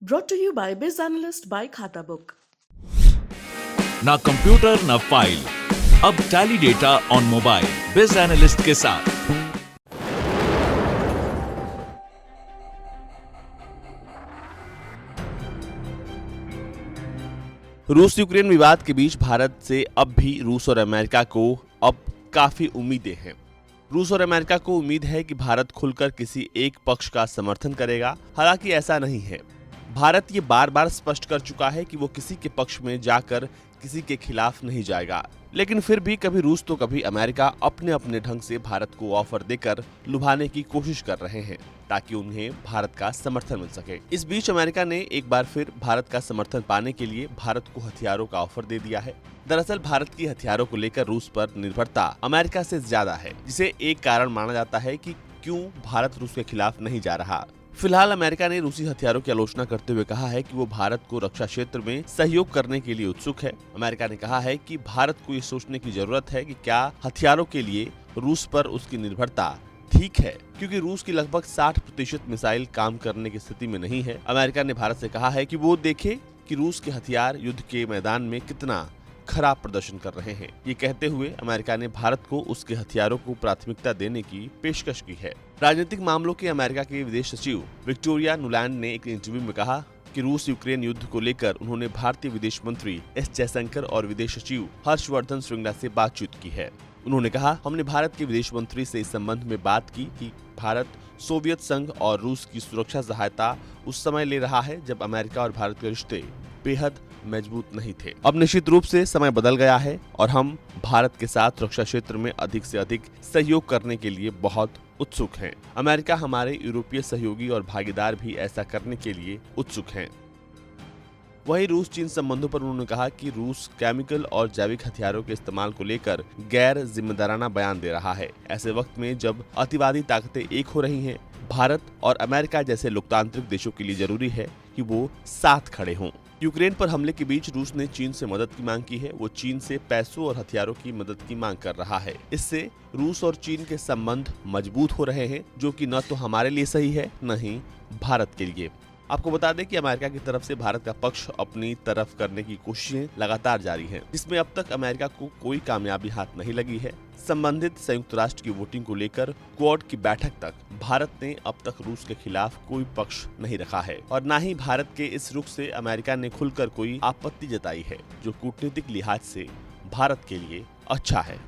Brought to you by Biz Analyst by Khata Book. ना computer ना file, अब tally data on mobile बिज analyst के साथ। रूस यूक्रेन विवाद के बीच भारत से अब भी रूस और अमेरिका को अब काफी उम्मीदें हैं। रूस और अमेरिका को उम्मीद है कि भारत खुलकर किसी एक पक्ष का समर्थन करेगा। हालांकि ऐसा नहीं है। भारत ये बार बार स्पष्ट कर चुका है कि वो किसी के पक्ष में जाकर किसी के खिलाफ नहीं जाएगा। लेकिन फिर भी कभी रूस तो कभी अमेरिका अपने अपने ढंग से भारत को ऑफर देकर लुभाने की कोशिश कर रहे हैं ताकि उन्हें भारत का समर्थन मिल सके। इस बीच अमेरिका ने एक बार फिर भारत का समर्थन पाने के लिए भारत को हथियारों का ऑफर दे दिया है। दरअसल भारत की हथियारों को लेकर रूस पर निर्भरता अमेरिका से ज्यादा है, जिसे एक कारण माना जाता है कि क्यों भारत रूस के खिलाफ नहीं जा रहा। फिलहाल अमेरिका ने रूसी हथियारों की आलोचना करते हुए कहा है कि वो भारत को रक्षा क्षेत्र में सहयोग करने के लिए उत्सुक है। अमेरिका ने कहा है कि भारत को ये सोचने की जरूरत है कि क्या हथियारों के लिए रूस पर उसकी निर्भरता ठीक है, क्योंकि रूस की लगभग 60% मिसाइल काम करने की स्थिति में नहीं है। अमेरिका ने भारत से कहा है कि वो देखे कि रूस के हथियार युद्ध के मैदान में कितना खराब प्रदर्शन कर रहे हैं। ये कहते हुए अमेरिका ने भारत को उसके हथियारों को प्राथमिकता देने की पेशकश की है। राजनीतिक मामलों के अमेरिका के विदेश सचिव विक्टोरिया नुलैंड ने एक इंटरव्यू में कहा कि रूस यूक्रेन युद्ध को लेकर उन्होंने भारतीय विदेश मंत्री एस जयशंकर और विदेश सचिव हर्षवर्धन श्रृंगला से बातचीत की है। उन्होंने कहा, हमने भारत के विदेश मंत्री से इस संबंध में बात की कि भारत सोवियत संघ और रूस की सुरक्षा सहायता उस समय ले रहा है जब अमेरिका और भारत के रिश्ते बेहद मजबूत नहीं थे। अब निश्चित रूप से समय बदल गया है और हम भारत के साथ रक्षा क्षेत्र में अधिक से अधिक सहयोग करने के लिए बहुत उत्सुक हैं। अमेरिका हमारे यूरोपीय सहयोगी और भागीदार भी ऐसा करने के लिए उत्सुक हैं। वहीं रूस चीन संबंधों पर उन्होंने कहा कि रूस केमिकल और जैविक हथियारों के इस्तेमाल को लेकर गैर जिम्मेदाराना बयान दे रहा है। ऐसे वक्त में जब अतिवादी ताकतें एक हो रही हैं, भारत और अमेरिका जैसे लोकतांत्रिक देशों के लिए जरूरी है कि वो साथ खड़े हों। यूक्रेन पर हमले के बीच रूस ने चीन से मदद की मांग की है। वो चीन से पैसों और हथियारों की मदद की मांग कर रहा है। इससे रूस और चीन के संबंध मजबूत हो रहे हैं, जो कि न तो हमारे लिए सही है न ही भारत के लिए। आपको बता दें कि अमेरिका की तरफ से भारत का पक्ष अपनी तरफ करने की कोशिशें लगातार जारी हैं, जिसमें अब तक अमेरिका को कोई कामयाबी हाथ नहीं लगी है। संबंधित संयुक्त राष्ट्र की वोटिंग को लेकर क्वाड की बैठक तक भारत ने अब तक रूस के खिलाफ कोई पक्ष नहीं रखा है और न ही भारत के इस रुख से अमेरिका ने खुलकर कोई आपत्ति जताई है, जो कूटनीतिक लिहाज से भारत के लिए अच्छा है।